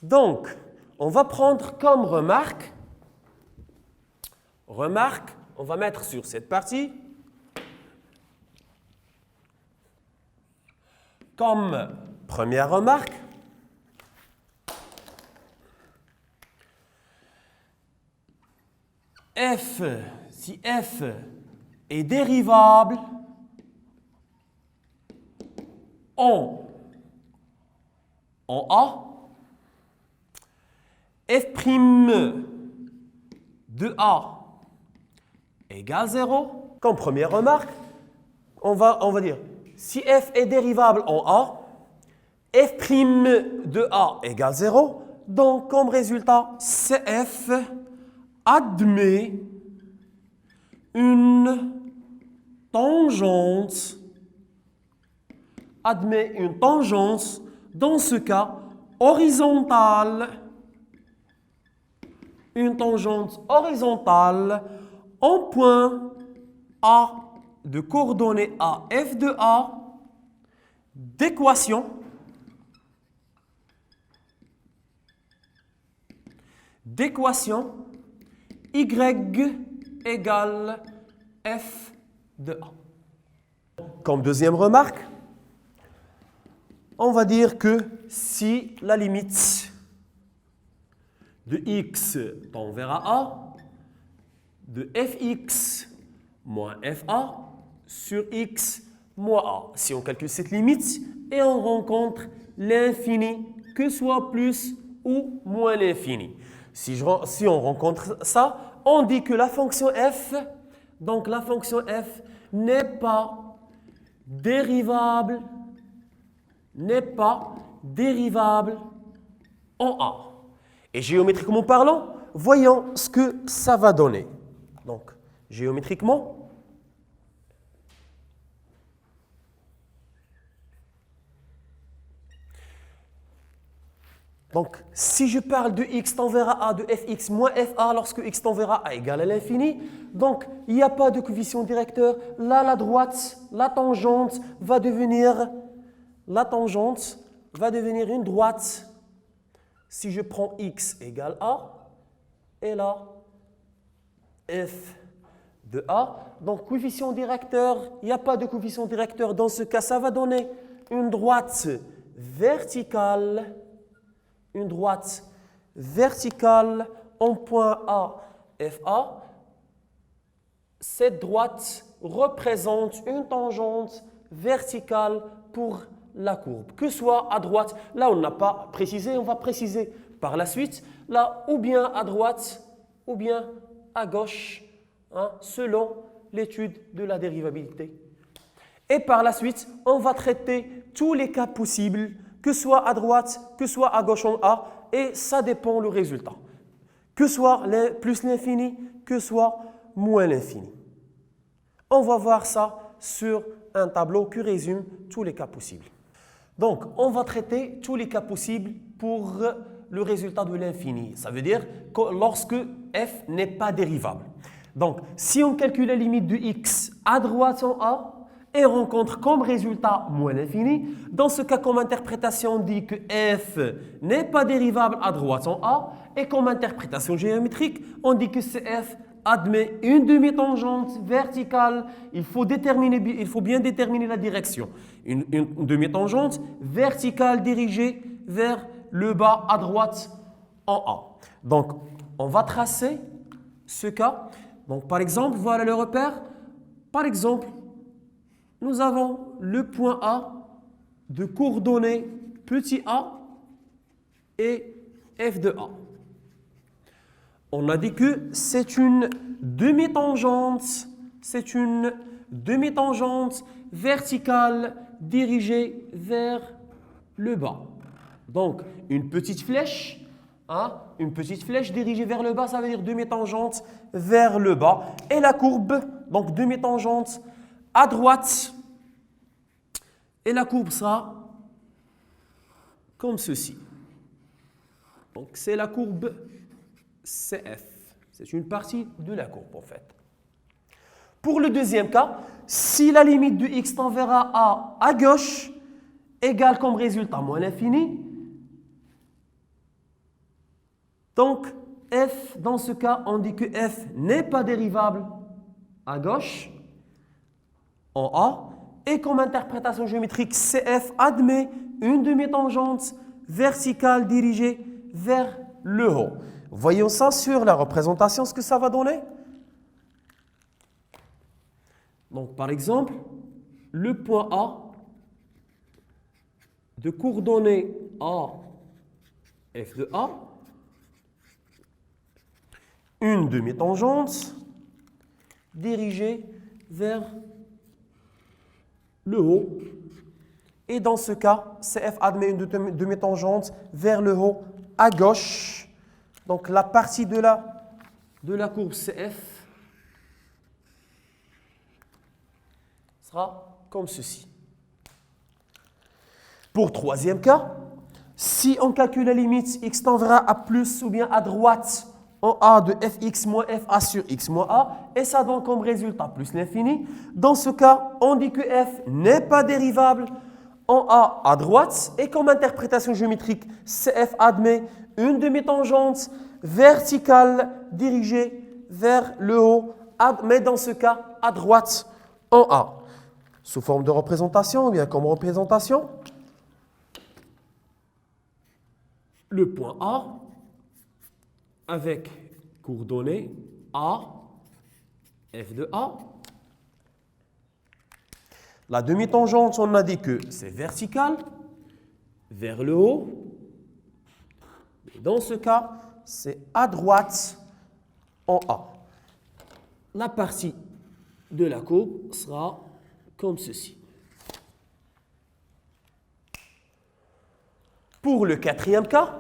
Donc, on va prendre comme remarque, on va mettre sur cette partie, comme première remarque, f, si f est dérivable en A, f' de A égale 0. Comme première remarque, on va dire, si f est dérivable en A, f' de A égale 0. Donc, comme résultat, CF admet une tangente, dans ce cas, horizontale, une tangente horizontale en point A de coordonnées à f de A d'équation y égale f de A. Comme deuxième remarque, on va dire que si la limite de x tend vers A, de fx moins fa sur x moins a. Si on calcule cette limite et on rencontre l'infini, que soit plus ou moins l'infini. Si on rencontre ça, on dit que la fonction f, donc la fonction f n'est pas dérivable en A. Et géométriquement parlant, voyons ce que ça va donner. Donc, géométriquement, donc, si je parle de x tend vers A, de fx moins fa lorsque x tend vers A égale à l'infini, donc il n'y a pas de coefficient directeur. Là, la droite, la tangente va devenir une droite si je prends x égale A, et là, f de A. Donc, coefficient directeur, il n'y a pas de coefficient directeur. Dans ce cas, ça va donner une droite verticale en point A, FA. Cette droite représente une tangente verticale pour la courbe, que soit à droite, là on n'a pas précisé, on va préciser par la suite, là ou bien à droite ou bien à gauche, selon l'étude de la dérivabilité. Et par la suite, on va traiter tous les cas possibles, que soit à droite, que soit à gauche en A, et ça dépend le résultat. Que soit plus l'infini, que soit moins l'infini. On va voir ça sur un tableau qui résume tous les cas possibles. Donc, on va traiter tous les cas possibles pour le résultat de l'infini. Ça veut dire que lorsque f n'est pas dérivable. Donc, si on calcule la limite de x à droite en A et rencontre comme résultat moins l'infini, dans ce cas, comme interprétation, on dit que f n'est pas dérivable à droite en A, et comme interprétation géométrique, on dit que CF admet une demi-tangente verticale. Il faut bien déterminer la direction. Une demi-tangente verticale dirigée vers le bas à droite en A. Donc, on va tracer ce cas. Donc, par exemple, voilà le repère. Par exemple, nous avons le point A de coordonnées petit a et f de A. On a dit que c'est une demi-tangente verticale dirigée vers le bas. Donc, une petite flèche dirigée vers le bas, ça veut dire demi-tangente vers le bas. Et la courbe, donc demi-tangente à droite, et la courbe sera comme ceci. Donc, c'est la courbe CF. C'est une partie de la courbe, en fait. Pour le deuxième cas, si la limite de x tend vers à gauche égale comme résultat moins l'infini, Donc, f, dans ce cas, on dit que f n'est pas dérivable à gauche, en A. Et comme interprétation géométrique, CF admet une demi-tangente verticale dirigée vers le haut. Voyons ça sur la représentation, ce que ça va donner. Donc, par exemple, le point A de coordonnées A, F de A, une demi-tangente dirigée vers le haut. Et dans ce cas, CF admet une demi-tangente vers le haut à gauche. Donc la partie de la courbe CF sera comme ceci. Pour troisième cas, si on calcule la limite x tendra à plus ou bien à droite en A de fx moins fa sur x moins a, et ça donne comme résultat plus l'infini. Dans ce cas, on dit que f n'est pas dérivable en A à droite, et comme interprétation géométrique, CF admet une demi-tangente verticale dirigée vers le haut, mais dans ce cas, à droite en A. Sous forme de représentation, ou bien comme représentation, le point A avec coordonnées A, F de A. La demi-tangente, on a dit que c'est vertical, vers le haut. Et dans ce cas, c'est à droite en A. La partie de la courbe sera comme ceci. Pour le quatrième cas,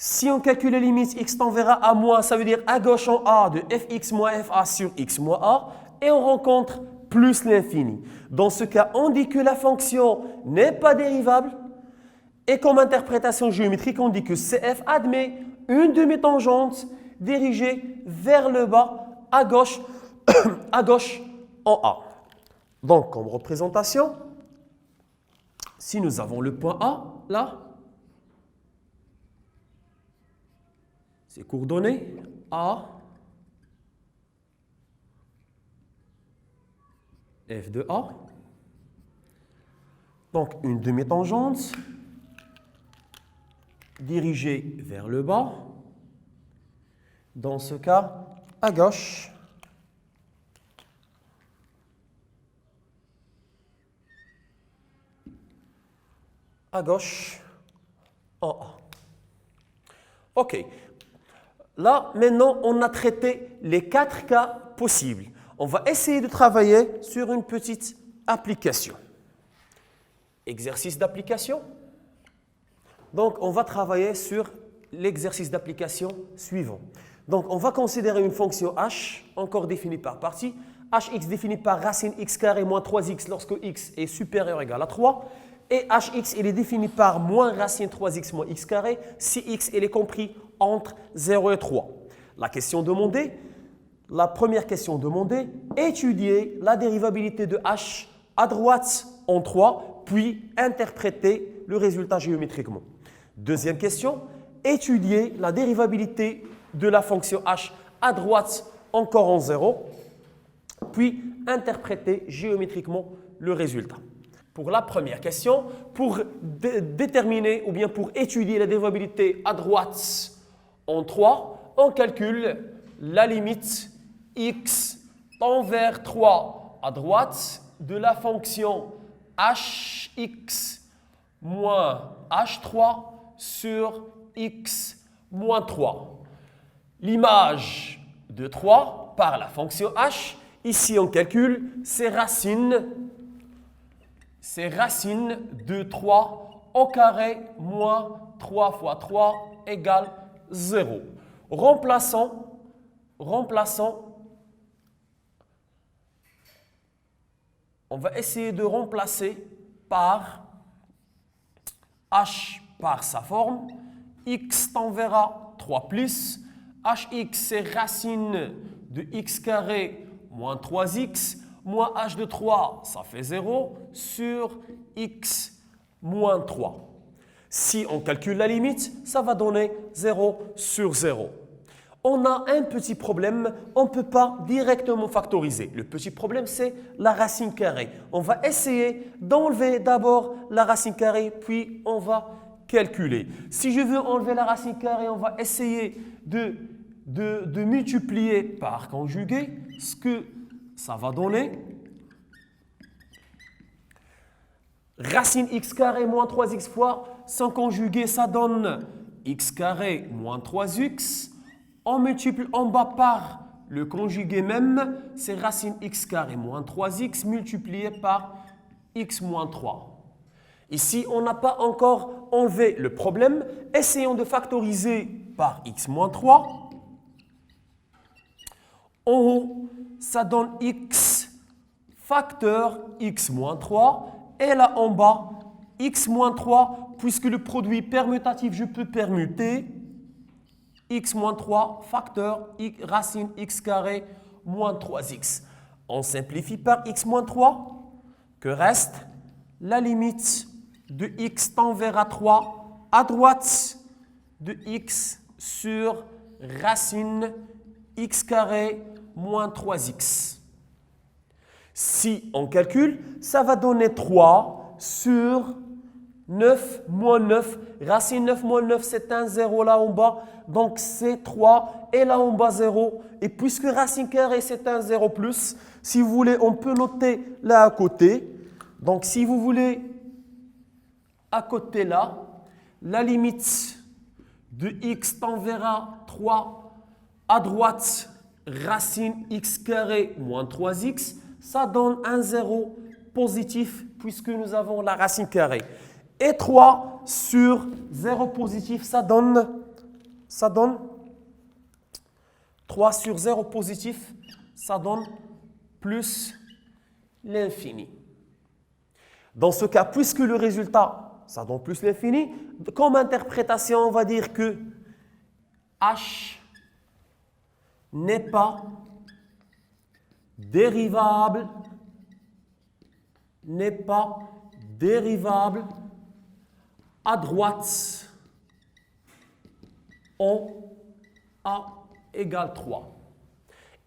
si on calcule les limites x tend vers à moins, ça veut dire à gauche en A de fx moins fa sur x moins a, et on rencontre plus l'infini. Dans ce cas, on dit que la fonction n'est pas dérivable, et comme interprétation géométrique, on dit que CF admet une demi-tangente dirigée vers le bas à gauche en A. Donc, comme représentation, si nous avons le point A, là, c'est coordonnées A, F de A. Donc, une demi-tangente dirigée vers le bas. Dans ce cas, à gauche. À gauche en A. OK. Là, maintenant, on a traité les 4 cas possibles. On va essayer de travailler sur une petite application. Exercice d'application. Donc, on va travailler sur l'exercice d'application suivant. Donc, on va considérer une fonction h, encore définie par partie. Hx définie par racine x carré moins 3x lorsque x est supérieur ou égal à 3. Et hx, il est défini par moins racine 3x moins x carré si x il est compris entre 0 et 3. La première question demandée, étudier la dérivabilité de h à droite en 3, puis interpréter le résultat géométriquement. Deuxième question, étudier la dérivabilité de la fonction h à droite encore en 0, puis interpréter géométriquement le résultat. Pour la première question, pour déterminer ou bien pour étudier la dérivabilité à droite en 3, on calcule la limite x tend vers 3 à droite de la fonction hx moins h3 sur x moins 3. L'image de 3 par la fonction h, ici on calcule ses racines de 3 au carré moins 3 fois 3 égale 0. Remplaçons, on va essayer de remplacer par h par sa forme, x tend vers 3 plus, hx c'est racine de x carré moins 3x, moins h de 3, ça fait 0, sur x moins 3. Si on calcule la limite, ça va donner 0 sur 0. On a un petit problème, on ne peut pas directement factoriser. Le petit problème, c'est la racine carrée. On va essayer d'enlever d'abord la racine carrée, puis on va calculer. Si je veux enlever la racine carrée, on va essayer de multiplier par conjugué, ce que ça va donner. Racine x carré moins 3x fois, sans conjuguer, ça donne x carré moins 3x. On multiplie en bas par le conjugué même, c'est racine x carré moins 3x multiplié par x moins 3. Ici, on n'a pas encore enlevé le problème. Essayons de factoriser par x moins 3. En haut, ça donne x facteur x moins 3. Et là en bas, x moins 3, puisque le produit permutatif, je peux permuter. X moins 3 facteur racine x carré moins 3x. On simplifie par x moins 3. Que reste la limite de x tend vers 3 à droite de x sur racine x carré moins 3x. Si on calcule, ça va donner 3 sur 9 moins 9. Racine 9 moins 9, c'est un 0 là en bas. Donc c'est 3 et là en bas 0. Et puisque racine carrée, c'est un 0 plus, si vous voulez, on peut noter là à côté. Donc si vous voulez, à côté là, la limite de x tend vers 3 à droite, racine x carré moins 3x, ça donne un 0 positif puisque nous avons la racine carrée. Et 3 sur 0 positif, ça donne 3 sur 0 positif, ça donne plus l'infini. Dans ce cas, puisque le résultat, ça donne plus l'infini, comme interprétation, on va dire que h n'est pas dérivable à droite en a égale 3.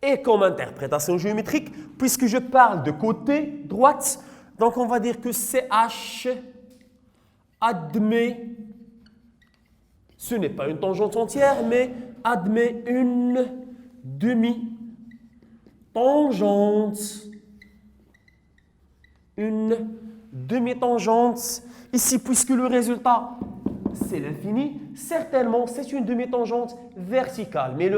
Et comme interprétation géométrique, puisque je parle de côté droite, donc on va dire que CH admet, ce n'est pas une tangente entière, mais admet une demi-tangente. Une demi-tangente. Ici, puisque le résultat, c'est l'infini, certainement, c'est une demi-tangente verticale. Mais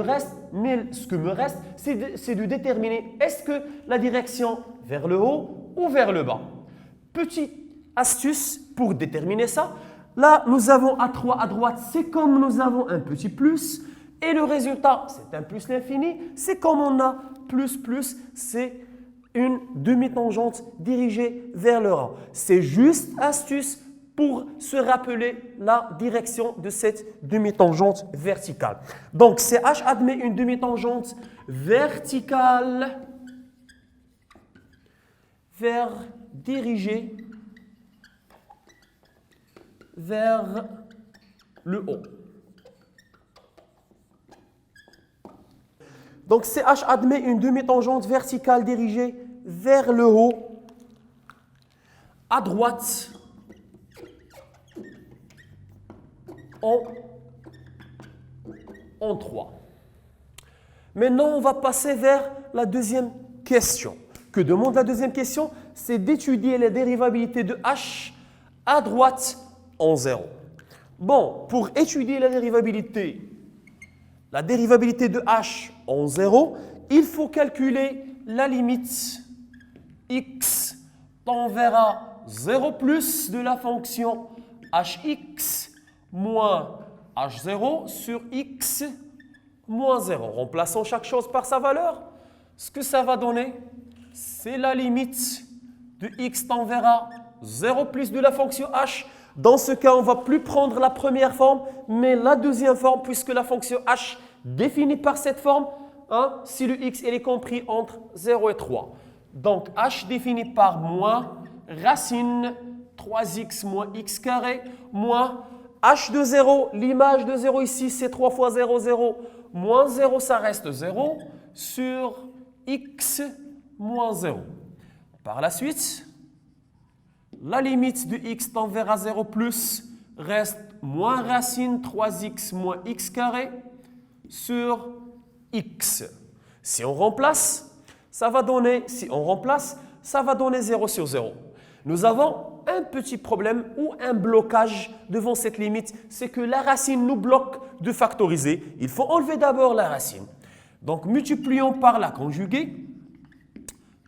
ce que me reste, c'est de déterminer est-ce que la direction vers le haut ou vers le bas. Petite astuce pour déterminer ça. Là, nous avons A3 à droite, c'est comme nous avons un petit plus. Et le résultat, c'est un plus l'infini. C'est comme on a plus, c'est une demi-tangente dirigée vers le haut. C'est juste astuce pour se rappeler la direction de cette demi-tangente verticale. Donc, CH admet une demi-tangente verticale dirigée vers le haut. Donc, CH admet une demi-tangente verticale dirigée vers le haut, à droite, en 3. Maintenant, on va passer vers la deuxième question. Que demande la deuxième question? C'est d'étudier la dérivabilité de h à droite en 0. Bon, pour étudier la dérivabilité de h en 0, il faut calculer la limite x tend vers 0 plus de la fonction hx moins h0 sur x moins 0. Remplaçons chaque chose par sa valeur. Ce que ça va donner, c'est la limite de x tend vers 0 plus de la fonction h. Dans ce cas, on ne va plus prendre la première forme, mais la deuxième forme, puisque la fonction h définie par cette forme, si le x est compris entre 0 et 3. Donc, h défini par moins racine 3x moins x carré moins h de 0, l'image de 0 ici, c'est 3 fois 0, 0. Moins 0, ça reste 0 sur x moins 0. Par la suite, la limite de x tend vers 0 plus reste moins racine 3x moins x carré sur x. Si on remplace, ça va donner 0 sur 0. Nous avons un petit problème ou un blocage devant cette limite, c'est que la racine nous bloque de factoriser. Il faut enlever d'abord la racine. Donc, multiplions par la conjuguée,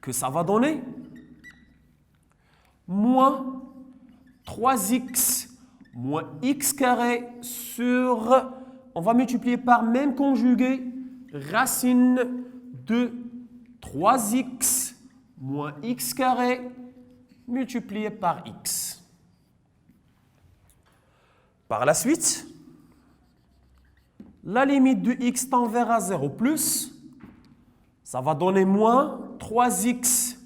que ça va donner moins 3x moins x carré sur, on va multiplier par même conjugué, racine de 3x moins x carré multiplié par x. Par la suite, la limite de x tend vers 0 plus, ça va donner moins 3x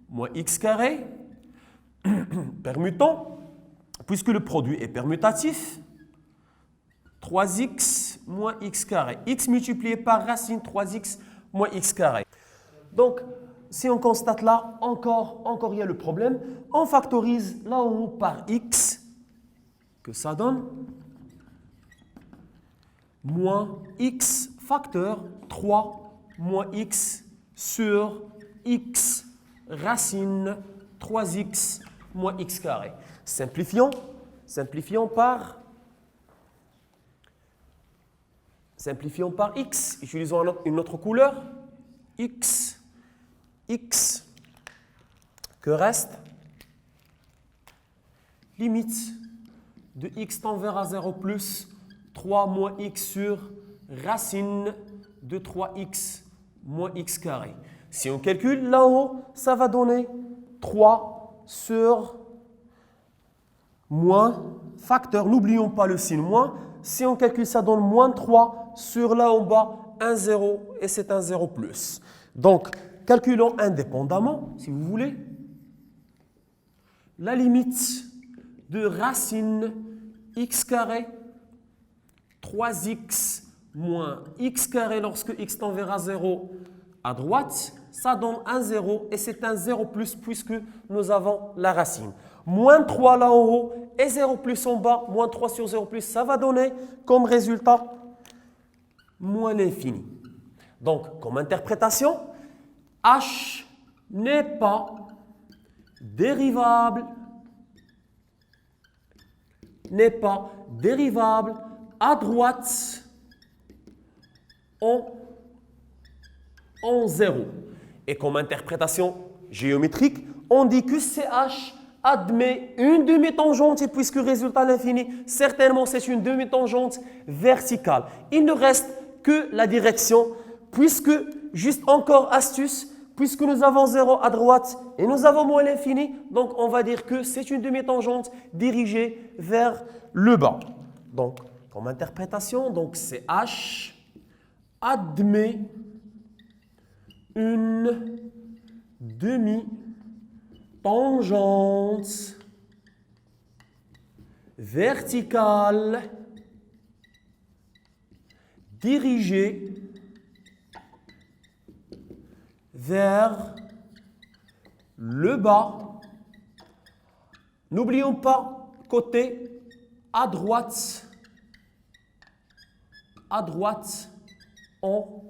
moins x carré, permutant, puisque le produit est permutatif, 3x moins x carré. X multiplié par racine 3x moins x carré. Donc, si on constate là, encore il y a le problème. On factorise là en haut par x, que ça donne moins x facteur 3 moins x sur x racine 3x moins x carré. Simplifions par x. Utilisons une autre couleur. X, que reste limite de x tend vers 0 plus 3 moins x sur racine de 3x moins x carré. Si on calcule là-haut, ça va donner 3 sur moins facteur. N'oublions pas le signe moins. Si on calcule, ça donne moins 3 sur là en bas, un 0 et c'est un 0 plus. Donc, calculons indépendamment, si vous voulez, la limite de racine x carré 3x moins x carré lorsque x tend vers 0 à droite, ça donne un 0 et c'est un 0 plus puisque nous avons la racine. Moins 3 là en haut et 0 plus en bas, moins 3 sur 0 plus, ça va donner comme résultat moins l'infini. Donc, comme interprétation, h n'est pas dérivable à droite en 0. Et comme interprétation géométrique, on dit que CH admet une demi-tangente et puisque résultat l'infini, certainement c'est une demi-tangente verticale. Il ne reste que la direction puisque, juste encore astuce, puisque nous avons 0 à droite et nous avons moins l'infini, donc on va dire que c'est une demi-tangente dirigée vers le bas. Donc, comme interprétation, donc c'est H admet une demi-tangente verticale dirigée vers le bas. N'oublions pas côté à droite en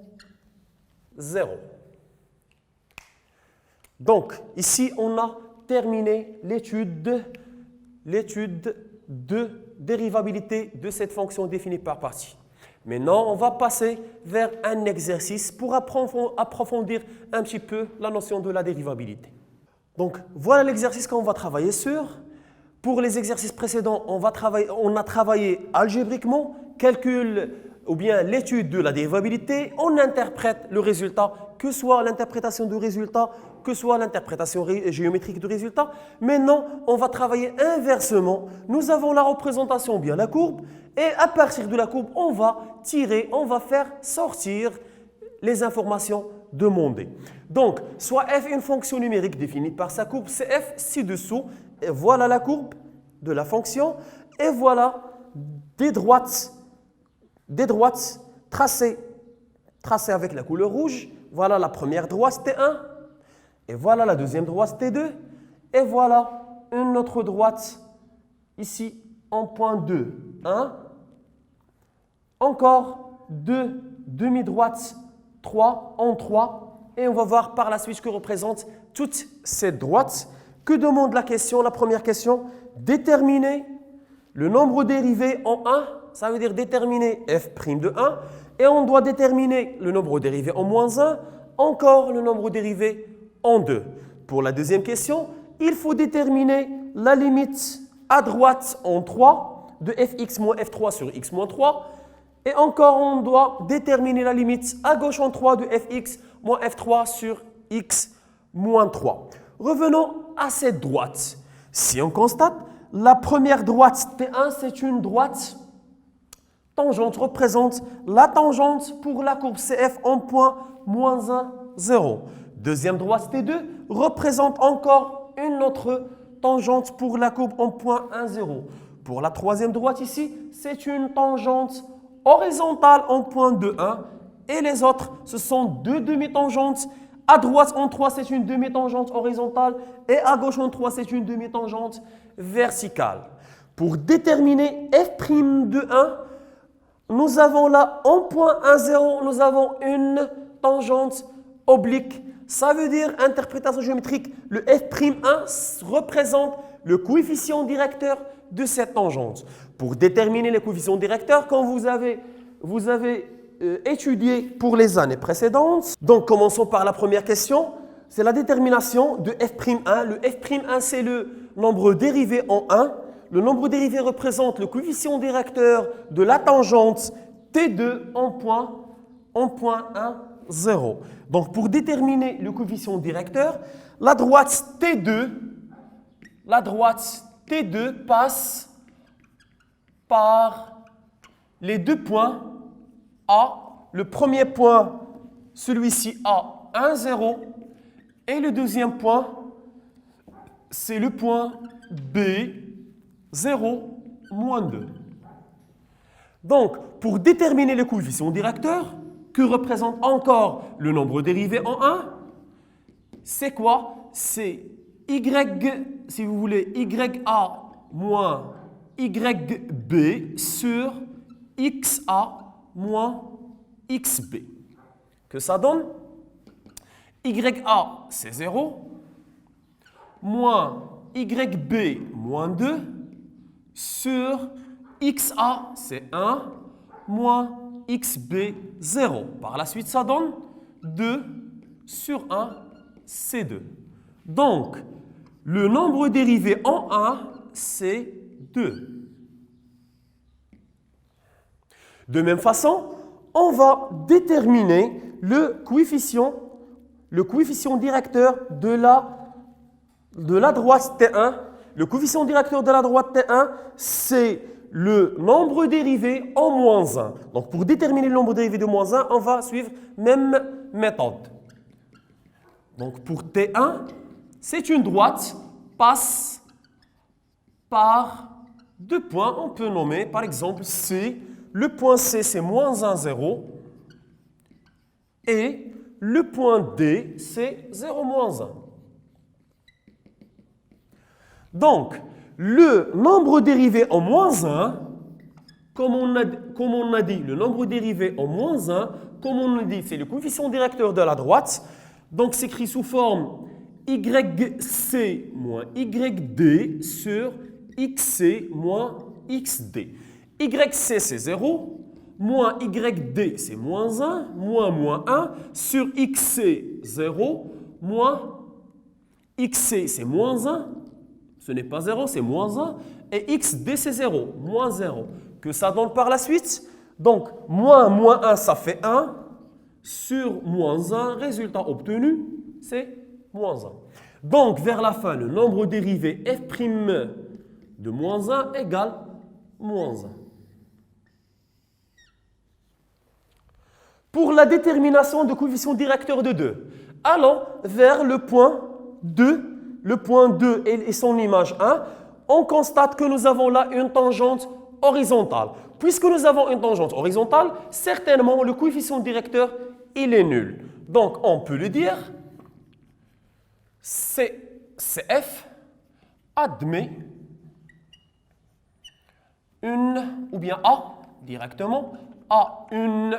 0. Donc, ici, on a terminé l'étude de dérivabilité de cette fonction définie par partie. Maintenant, on va passer vers un exercice pour approfondir un petit peu la notion de la dérivabilité. Donc, voilà l'exercice qu'on va travailler sur. Pour les exercices précédents, on a travaillé algébriquement, calcul ou bien l'étude de la dérivabilité. On interprète le résultat, que soit l'interprétation du résultat, que soit l'interprétation géométrique du résultat. Maintenant, on va travailler inversement. Nous avons la représentation, bien la courbe, et à partir de la courbe, on va faire sortir les informations demandées. Donc, soit f est une fonction numérique définie par sa courbe, c'est f ci-dessous, et voilà la courbe de la fonction, et voilà des droites tracées avec la couleur rouge. Voilà la première droite T1, et voilà la deuxième droite T2, et voilà une autre droite ici en point 2, 1. Encore deux demi-droites 3 en 3, et on va voir par la suite ce que représentent toutes ces droites. Que demande la question? La première question, déterminer le nombre dérivé en 1, ça veut dire déterminer f' de 1, et on doit déterminer le nombre dérivé en moins 1, encore le nombre dérivé en 2. Pour la deuxième question, il faut déterminer la limite à droite en 3 de fx moins f3 sur x moins 3, et encore on doit déterminer la limite à gauche en 3 de fx moins f3 sur x moins 3. Revenons à cette droite. Si on constate, la première droite T1, c'est une droite tangente, représente la tangente pour la courbe CF en point moins 1, 0. Deuxième droite T2 représente encore une autre tangente pour la courbe en point 1, 0. Pour la troisième droite ici, c'est une tangente horizontale en point 2, 1. Et les autres, ce sont deux demi-tangentes. À droite en 3, c'est une demi-tangente horizontale. Et à gauche en 3, c'est une demi-tangente verticale. Pour déterminer f' de 1, nous avons là, en point 1, 0, nous avons une tangente oblique. Ça veut dire, interprétation géométrique, le f'1 représente le coefficient directeur de cette tangente. Pour déterminer les coefficients directeurs, quand vous avez étudié pour les années précédentes. Donc, commençons par la première question. C'est la détermination de f'1. Le f'1, c'est le nombre dérivé en 1. Le nombre dérivé représente le coefficient directeur de la tangente T2 en point 1, 0. Donc, pour déterminer le coefficient directeur, la droite T2 passe par les deux points A. Le premier point, celui-ci A, 1, 0. Et le deuxième point, c'est le point B, 0, moins 2. Donc, pour déterminer le coefficient directeur, que représente encore le nombre dérivé en 1, c'est quoi? C'est Y, si vous voulez, YA moins YB sur XA moins XB. Que ça donne? YA, c'est 0, moins YB moins 2 sur XA, c'est 1, moins XB, 0. Par la suite, ça donne 2 sur 1, c'est 2. Donc, le nombre dérivé en 1, c'est 2. De même façon, on va déterminer le coefficient directeur de la droite T1. Le coefficient directeur de la droite T1, c'est le nombre dérivé en moins 1. Donc, pour déterminer le nombre dérivé de moins 1, on va suivre même méthode. Donc, pour T1, c'est une droite, passe par deux points. On peut nommer, par exemple, C. Le point C, c'est moins 1, 0. Et le point D, c'est 0, moins 1. Donc, le nombre dérivé en moins 1, comme on a dit, le nombre dérivé en moins 1, comme on a dit, c'est le coefficient directeur de la droite. Donc, c'est écrit sous forme YC moins YD sur XC moins XD. YC, c'est 0, moins YD, c'est moins 1, moins 1, sur XC, 0, moins XC, c'est moins 1, ce n'est pas 0, c'est moins 1, et XD, c'est 0, moins 0. Que ça donne par la suite? Donc, moins 1, ça fait 1, sur moins 1, résultat obtenu, c'est moins 1. Donc, vers la fin, le nombre dérivé f' de moins 1 égale moins 1. Pour la détermination de coefficient directeur de 2, allons vers le point 2. Le point 2 et son image 1. On constate que nous avons là une tangente horizontale. Puisque nous avons une tangente horizontale, certainement le coefficient directeur, il est nul. Donc, on peut le dire, CF admet une, ou bien A, directement, a une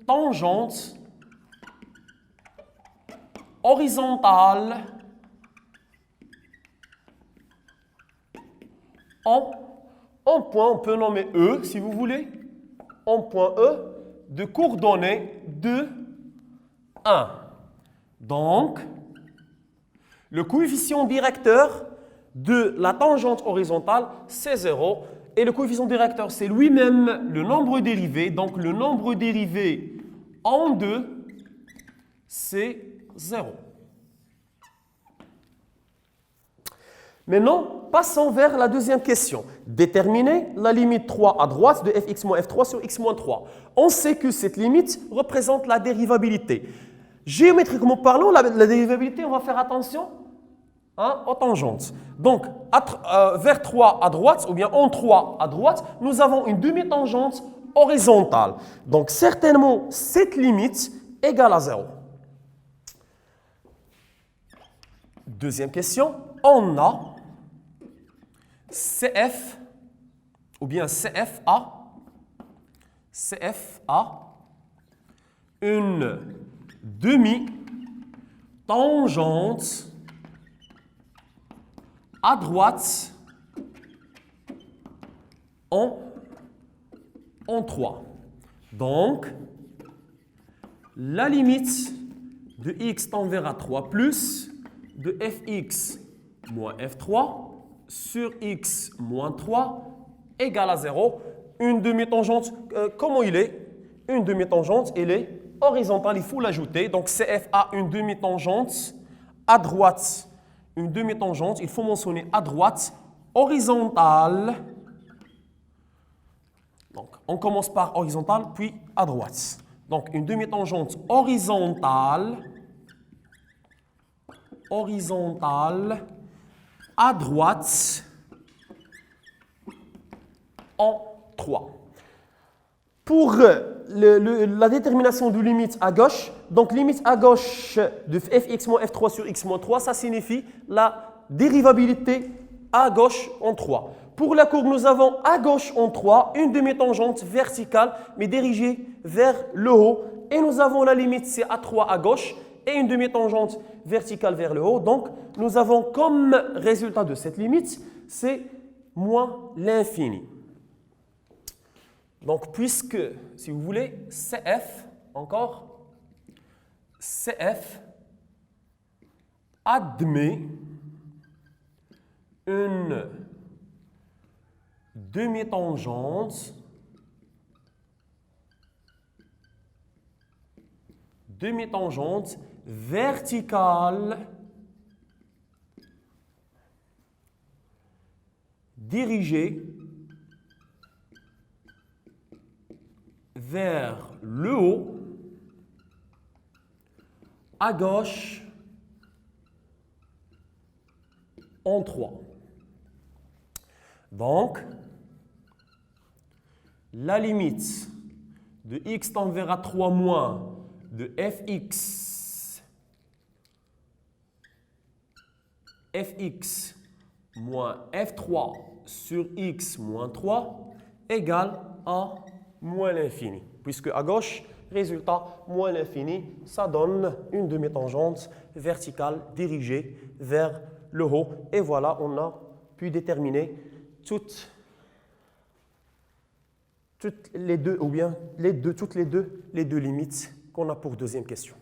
tangente horizontale en point, on peut nommer E si vous voulez, en point E de coordonnées 2, 1. Donc, le coefficient directeur de la tangente horizontale, c'est 0. Et le coefficient directeur, c'est lui-même le nombre dérivé. Donc, le nombre dérivé en 2, c'est 0. Maintenant, passons vers la deuxième question. Déterminer la limite 3 à droite de fx moins f3 sur x moins 3. On sait que cette limite représente la dérivabilité. Géométriquement parlant, la dérivabilité, on va faire attention aux tangentes. Donc, vers 3 à droite, ou bien en 3 à droite, nous avons une demi-tangente horizontale. Donc, certainement, cette limite égale à 0. Deuxième question, on a CF, ou bien CFA, une demi-tangente à droite en 3. Donc, la limite de x tend vers 3 plus de fx moins f3 sur x moins 3 égale à 0. Une demi-tangente, comment il est? Une demi-tangente, elle est horizontale, il faut l'ajouter. Donc, CF a une demi-tangente à droite. Une demi-tangente, il faut mentionner à droite, horizontale. Donc, on commence par horizontale, puis à droite. Donc, une demi-tangente horizontale à droite en 3. Pour la détermination de limite à gauche, donc limite à gauche de fx moins f3 sur x moins 3, ça signifie la dérivabilité à gauche en 3. Pour la courbe, nous avons à gauche en 3 une demi-tangente verticale, mais dirigée vers le haut. Et nous avons la limite, c'est à 3 à gauche, et une demi-tangente verticale vers le haut. Donc, nous avons comme résultat de cette limite, c'est moins l'infini. Donc, puisque, si vous voulez, CF, encore, CF admet une demi-tangente verticale dirigée vers le haut, à gauche, en 3. Donc, la limite de x tend vers 3 moins de fx moins f3 sur x moins 3 égale à moins l'infini. Puisque à gauche, résultat, moins l'infini, ça donne une demi-tangente verticale dirigée vers le haut. Et voilà, on a pu déterminer toutes les deux limites qu'on a pour deuxième question.